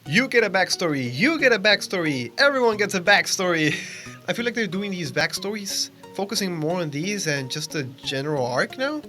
You get a backstory, you get a backstory, everyone gets a backstory. I feel like they're doing these backstories, focusing more on these and just a general arc now.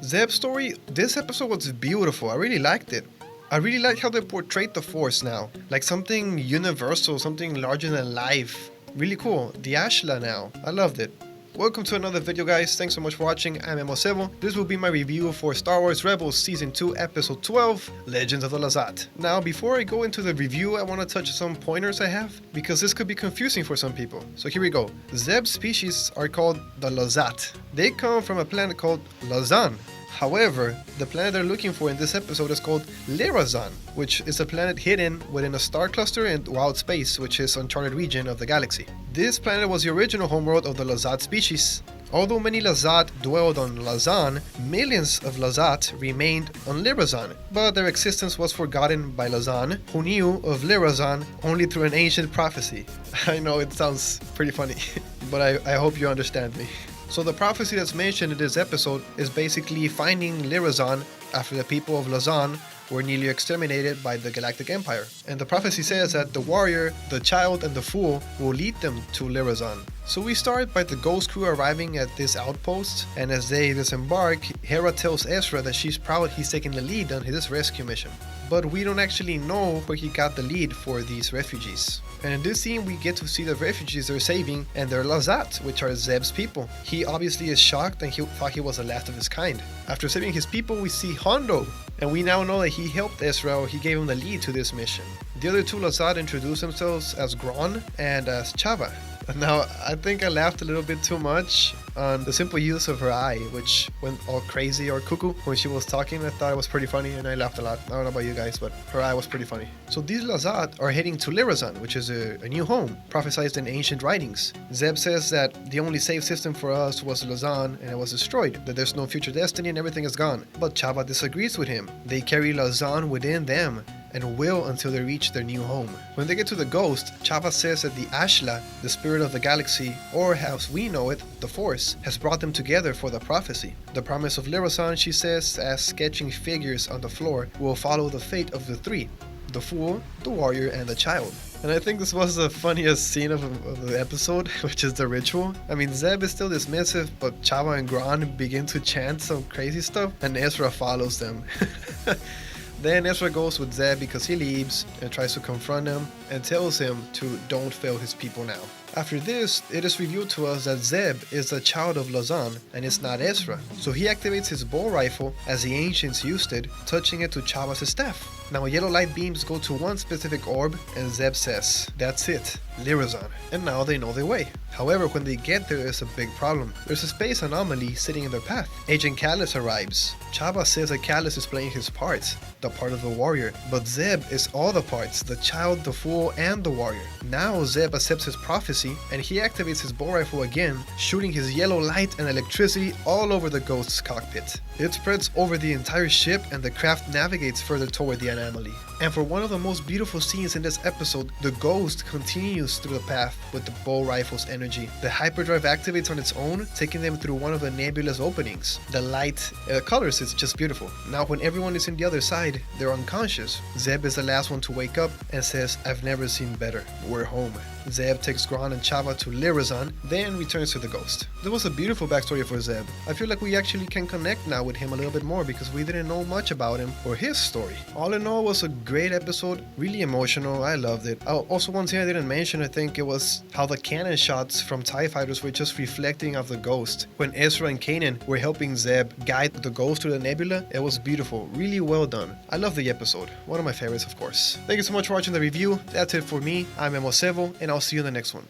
Zeb's story, this episode was beautiful, I really liked it. I really like how they portrayed the Force now, like something universal, something larger than life. Really cool, the Ashla now, I loved it. Welcome to another video, guys. Thanks so much for watching. I'm S2E12. This will be my review for Star Wars Rebels Season 2 Episode 12, Legends of the Lasat. Now, before I go into the review, I want to touch some pointers I have, because this could be confusing for some people. So here we go. Zeb species are called the Lasat. They come from a planet called Lisaran. However, the planet they're looking for in this episode is called Lisaran, which is a planet hidden within a star cluster in wild space, which is uncharted region of the galaxy. This planet was the original homeworld of the Lasat species. Although many Lasat dwelled on Lisaran, millions of Lasat remained on Lisaran, but their existence was forgotten by Lisaran, who knew of Lisaran only through an ancient prophecy. I know it sounds pretty funny, but I hope you understand me. So the prophecy that's mentioned in this episode is basically finding Lisaran after the people of Lisaran were nearly exterminated by the Galactic Empire. And the prophecy says that the warrior, the child, and the fool will lead them to Lisaran. So we start by the Ghost crew arriving at this outpost, and as they disembark, Hera tells Ezra that she's proud he's taking the lead on his rescue mission. But we don't actually know where he got the lead for these refugees. And in this scene, we get to see the refugees they're saving, and they're Lasats, which are Zeb's people. He obviously is shocked and he thought he was the last of his kind. After saving his people, we see Hondo, and we now know that he helped Ezra, or he gave him the lead to this mission. The other two Lasat introduce themselves as Gron and as Chava. Now, I think I laughed a little bit too much on the simple use of her eye, which went all crazy or cuckoo when she was talking. I thought it was pretty funny and I laughed a lot. I don't know about you guys, but her eye was pretty funny. So these Lasat are heading to Lisaran, which is a new home, prophesied in ancient writings. Zeb says that the only safe system for us was Lisaran and it was destroyed, that there's no future destiny and everything is gone. But Chava disagrees with him. They carry Lisaran within them and will until they reach their new home. When they get to the Ghost, Chava says that the Ashla, the spirit of the galaxy, or as we know it, the Force, has brought them together for the prophecy. The promise of Lisaran, she says, as sketching figures on the floor, will follow the fate of the three: the fool, the warrior, and the child. And I think this was the funniest scene of the episode, which is the ritual. I mean, Zeb is still dismissive, but Chava and Gron begin to chant some crazy stuff, and Ezra follows them. Then Ezra goes with Zeb because he leaves and tries to confront him and tells him to don't fail his people now. After this, it is revealed to us that Zeb is a child of Lisaran and it's not Ezra. So he activates his bow rifle as the ancients used it, touching it to Chava's staff. Now yellow light beams go to one specific orb and Zeb says, "That's it, Lisaran." And now they know their way. However, when they get there, there's a big problem. There's a space anomaly sitting in their path. Agent Kallus arrives. Chava says that Kallus is playing his parts, the part of the warrior, but Zeb is all the parts, the child, the fool, and the warrior. Now Zeb accepts his prophecy and he activates his bow rifle again, shooting his yellow light and electricity all over the Ghost's cockpit. It spreads over the entire ship and the craft navigates further toward the anomaly. And for one of the most beautiful scenes in this episode, the Ghost continues through the path with the bow rifle's energy. The hyperdrive activates on its own, taking them through one of the nebula's openings. The light colors, it's just beautiful. Now when everyone is in the other side, they're unconscious. Zeb is the last one to wake up and says, "I've never seen better. We're home." Zeb takes Gron and Chava to Lisaran, then returns to the Ghost. There was a beautiful backstory for Zeb. I feel like we actually can connect now with him a little bit more because we didn't know much about him or his story. All in all, it was a great episode, really emotional. I loved it. Also, one thing I didn't mention, I think it was how the cannon shots from TIE fighters were just reflecting of the Ghost. When Ezra and Kanan were helping Zeb guide the Ghost through the nebula, it was beautiful, really well done. I love the episode, one of my favorites of course. Thank you so much for watching the review. That's it for me. I'm S2E12 and I'll see you in the next one.